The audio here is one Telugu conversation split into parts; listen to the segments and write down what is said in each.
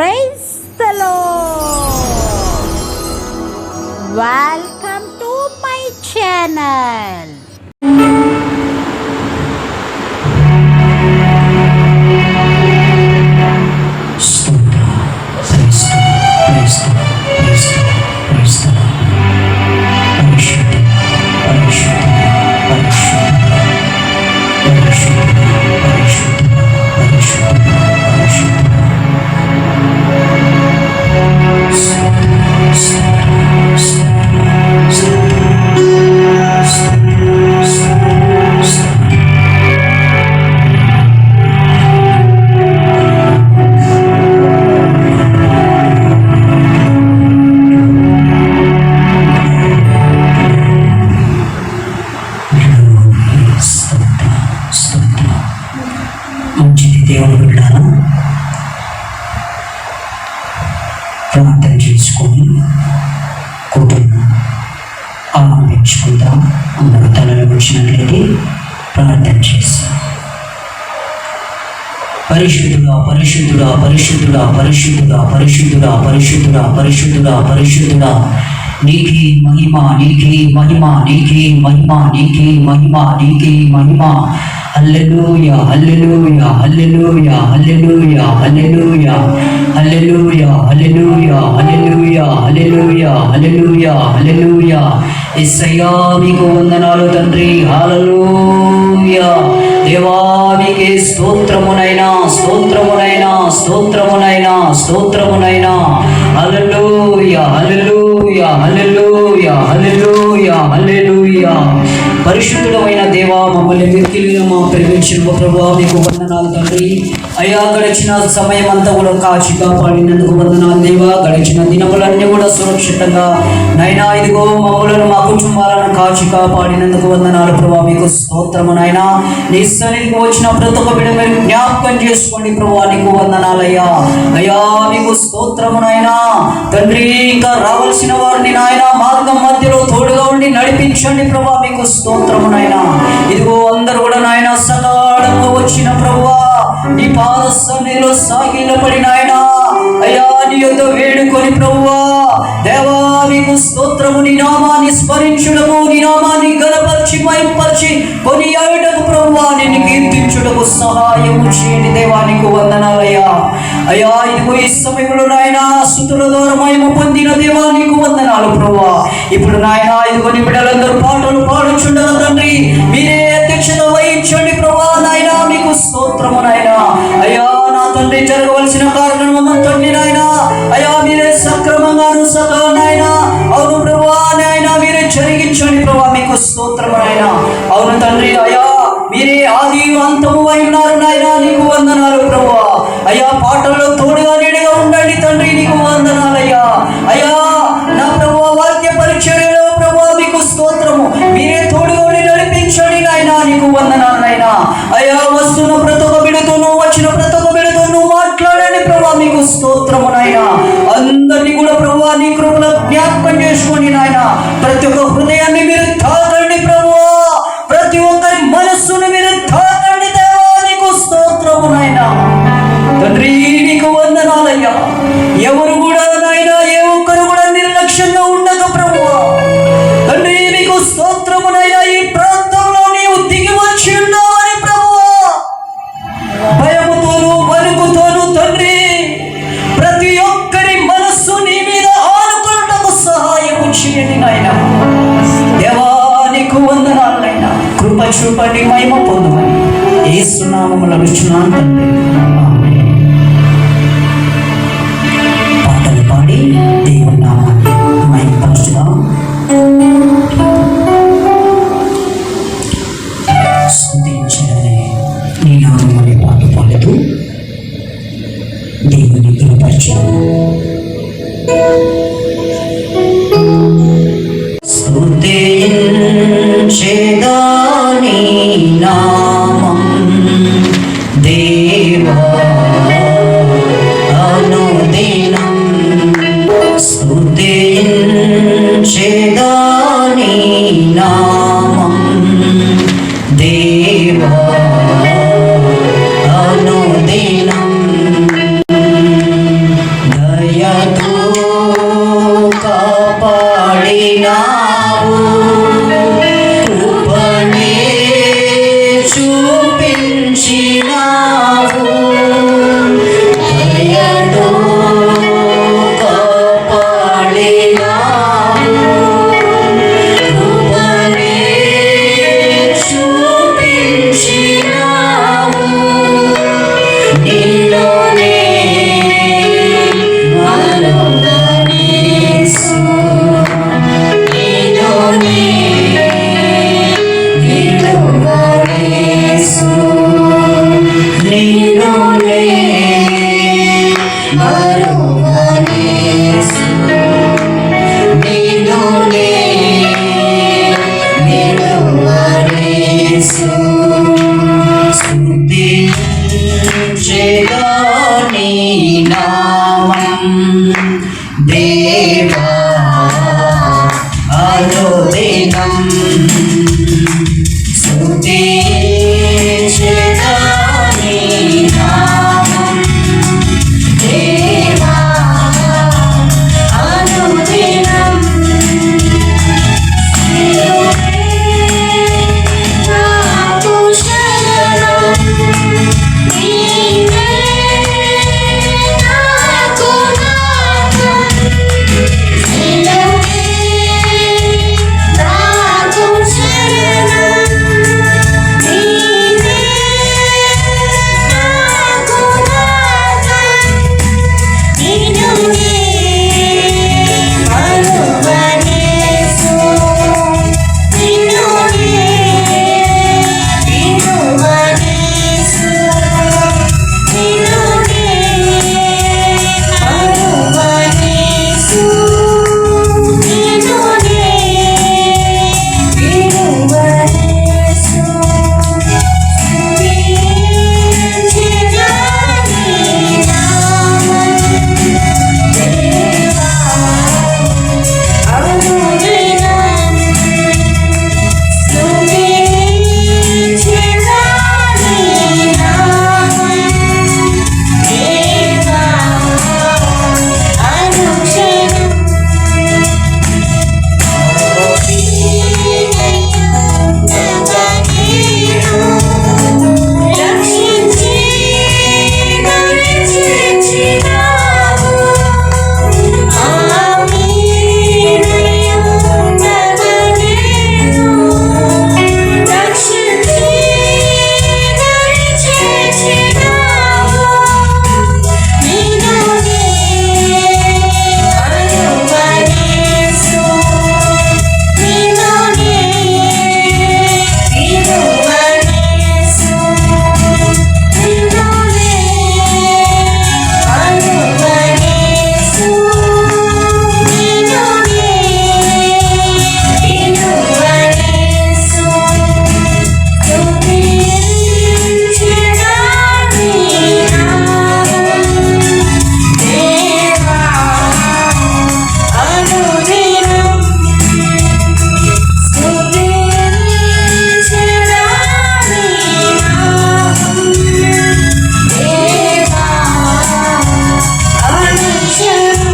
Praise the lord. Welcome to my channel. ప్రార్థన చేసుకొని కుటుంబం ఆనందించుకుందాం. అందరూ తలలు వచ్చినట్లయితే ప్రార్థన చేసి, పరిశుద్ధుడా పరిశుద్ధుడా పరిశుద్ధుడా పరిశుద్ధుడా పరిశుద్ధుడా పరిశుద్ధుడా పరిశుద్ధుడా పరిశుద్ధుడా, నీకే మహిమ నీకే మహిమ నీకే మహిమ నీకే మహిమ నీకే మహిమ. హల్లెలూయా హల్లెలూయా హల్లెలూయా హల్లెలూయా హల్లెలూయా హల్లెలూయా హల్లెలూయా హల్లెలూయా హల్లెలూయా హల్లెలూయా హల్లెలూయా. యేసయ్యా మీకు వందనాలు తండ్రి. హల్లెలూయా. దేవా మీకే స్తోత్రమునైనా స్తోత్రమునైనా స్తోత్రమునైనా స్తోత్రమునైనా. హల్లెలూయా హల్లెలూయా హల్లెలూయా హల్లెలూయా హల్లెలూయా. పరిశుద్ధుడమైన దేవా, మమ్మల్ని మిక్కిలిగా ప్రేమించిన ప్రభువా మీకు వందనాలు తండ్రి. అయ్యా, గడిచిన సమయం అంతా కూడా కాచి కాపాడినందుకు వందనాలు దేవా. గడిచిన దినములన్నీ కూడా సురక్షితంగా నైనా ఇదిగో మమ్మలను మా కుటుంబాలను కాచి కాపాడినందుకు వందనాలు ప్రభువా, మీకు స్తోత్రము నైనా. నీ సన్నిధికి వచ్చిన ప్రతి ఒక్క బిడ్డ మీరు జ్ఞాపకం చేసుకోండి ప్రభువా, నీకు వందనాలయ్యా. అయ్యా మీకు స్తోత్రమునైనా తండ్రి. ఇంకా రావాల్సిన వారిని నాయన మార్గం మధ్యలో తోడుగా ఉండి నడిపించండి ప్రభువా, మీకు స్తోత్రమునైనా. ఇదిగో అందరూ కూడా నాయన సకాలంగా వచ్చిన ప్రభువా నీ పాద సన్నిధిలో సాగిలపడి నాయన అయ్యా నీ యొద్ద వేడుకొని ప్రభువా దేవా నీకు స్తోత్రము. నీ నామాన్ని స్మరించుటకు, నీ నామాన్ని గణపరిచి మహింపరిచి కొనియాడుటకు ప్రభువా, నిన్ను కీర్తించుటకు సహాయము చేయండి దేవా, నీకు వందనాలయ్యా. అయ్యా ఇదిగో ఈ సమయంలో నాయన స్తుతుల ద్వారా మహిమ పొందిన దేవా, నీకు వందనాలు ప్రభువా. ఇప్పుడు నాయన ఇదిగో నీ బిడ్డలందరూ పాటలు పాడుచుండగా తండ్రి మీరే అధ్యక్షత వహించండి ప్రభువా నాయన, మీకు స్తోత్రము నాయన. అయ్యా నా తండ్రి జరగవలసిన కార్యక్రమం తండ్రి నాయన అయ్యా మీరే సక్రమంగాను సదా నాయన అవును ప్రభువా నాయన మీరే జరిగించండి ప్రభువా, మీకు స్తోత్రము నాయన. అవును తండ్రి అయ్యా మీరే ఆది అంతము అయి ఉన్నారు నాయన, నీకు వందనాలు ప్రభువా. అయ్యా పాటల్లో తోడుగా నీడగా ఉండండి తండ్రి, నీకు వందనాలయ్యా. అయ్యా నా ప్రభువా వాక్య పరిచర్యలో ప్రభువా మీకు స్తోత్రము, మీరే తోడుగా నడిపించండి నాయన, నీకు వందనాలు నాయన. అయ్యా వస్తున్న ప్రతి ఒక్క బిడ్డతోనూ వచ్చిన ప్రతి ఒక్క బిడ్డతోనూ మాట్లాడండి ప్రభువా, మీకు స్తోత్రము నాయన. అందరినీ కూడా ప్రభువా నీ కృపలో జ్ఞాపకం చేసుకోండి నాయన. ప్రతి ఒక్క హృదయాన్ని మీరు తాకండి ప్రభువా, ప్రతి ఒక్కరి మనస్సును మీరు తాకండి దేవా, నీకు స్తోత్రము నాయన. తండ్రి నీకు వందనాలయ్యా. ఎవరు కూడా నాయన ఏ ఒక్కరు కూడా నిర్లక్ష్యంగా ఉండదు ప్రభువా తండ్రి, నీకు స్తోత్రమునైనా. ఈ ప్రాంతంలో నీవు దిగి వచ్చి ఉన్నావని ప్రభువా, భయముతోనూ వణుకుతోనూ తండ్రి ప్రతి ఒక్కరి మనస్సు నీ మీద ఆనుకున్నటకు సహాయము చేయండి నాయన. దేవా నీకు వందనాలైనా. కృప చూపండి, మహిమ పొందమని యేసు నామములో అడుగుచున్నాను తండ్రి, ఆమేన్. పాటలు పాడి దేవుని నామాన్ని మహిమపరచుదాం. స్తుతించడమే నీ నామముని పాట పాడుతూ దేవుని కనపరచుదాం. స్తుతించెదా నీ నామం దేవా అనుదినం. స్తుతించెదా నీ నామం దేవా అనుదినం. మరువనేసు నిన్నునే నిలువనేసు స్తుతించెదా నీ నామం దేవా అనుదినం స్తుతించెదా నీ నామం దేవా అనుదినం నాకు శరణం నీవే నాకు నాదం నీవే నాకు శరణం నీవే నాకు నాదం నిన్నునే మరువనేసు నిన్నునే నిలువనేసు నిన్నునే మరువనేసు నిన్నునే నిలువనేసు స్తుతించెదా నీ నామం దేవా అనుదినం స్తుతించెదా నీ నామం దేవా అనుక్షణం రక్షించి నడిపించినావు రక్షించి నడిపించినావు నిన్నునే మరువనేసు నిన్నునే నిలువనేసు నిన్నునే మరువనేసు నిన్నునే నిలువనేసు స్తుతించెదా నీ నామం దేవా అనుదినం స్తుతించెదా నీ నామం దేవా అనుక్షణం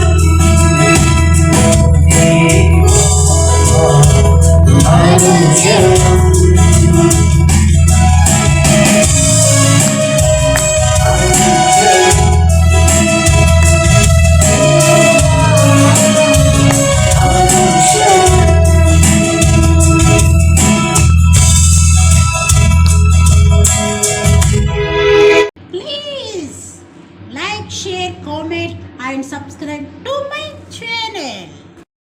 Please like, share, comment and subscribe to my channel.